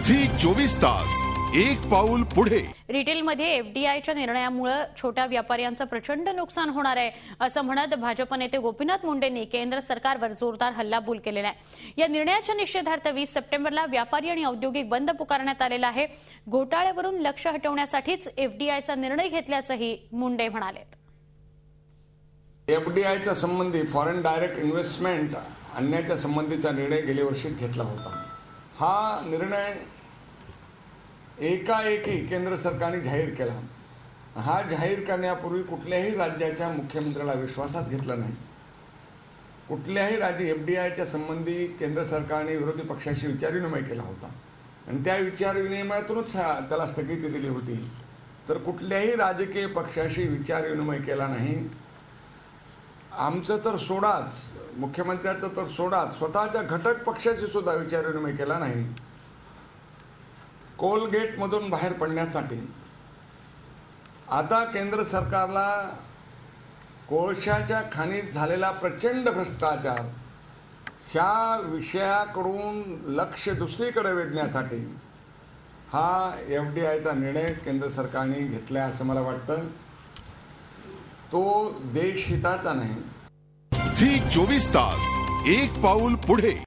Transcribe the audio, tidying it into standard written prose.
Zee 24 तास एक पाऊल पुढे। रिटेलमध्ये एफडीआयच्या निर्णयामुळे छोट्या व्यापाऱ्यांचं प्रचंड नुकसान होणार आहे असं म्हणत भाजप नेते गोपीनाथ मुंडेंनी केंद्र सरकारवर जोरदार हल्लाबोल केलेला आहे। या निर्णयाच्या निषेधार्थ 20 सप्टेंबरला व्यापारी आणि औद्योगिक बंद पुकारण्यात आलेला आहे। घोटाळ्यावरून लक्ष हटवण्यासाठीच एफडीआयचा निर्णय घेतल्याचंही मुंडे म्हणाले। एफडीआयच्या संबंधी फॉरेन डायरेक्ट इन्व्हेस्टमेंट आणण्याच्या संबंधीचा निर्णय गेल्या वर्षीच घेतला होता। हा निर्णय एकाएकी केंद्र सरकारने जाहीर केला। हा जाहीर करण्यापूर्वी कुठल्याही राज्याच्या मुख्यमंत्र्याला विश्वासात घेतलं नाही। कुठल्याही राज्य एफडीआयच्या संबंधी केंद्र सरकारने विरोधी पक्षाशी विचारविनिमय केला होता आणि त्या विचारविनिमयातूनच त्याला स्थगिती दिली होती। तर कुठल्याही राजकीय पक्षाशी विचारविनिमय केला नाही। आमचं तर सोडाच, मुख्यमंत्र्याचं तर सोडाच, स्वतःच्या घटक पक्षाशी सुद्धा विचारविनिमय केला नाही। कोलगेटमधून बाहेर पडण्यासाठी आता केंद्र सरकारला कोळशाच्या खाणीत झालेला प्रचंड भ्रष्टाचार ह्या विषयाकडून लक्ष दुसरीकडे वेधण्यासाठी हा एफडीआयचा निर्णय केंद्र सरकारने घेतला असं मला वाटतं। तो देशहिताचा नाही। झी 24 तास एक पाऊल पुढे।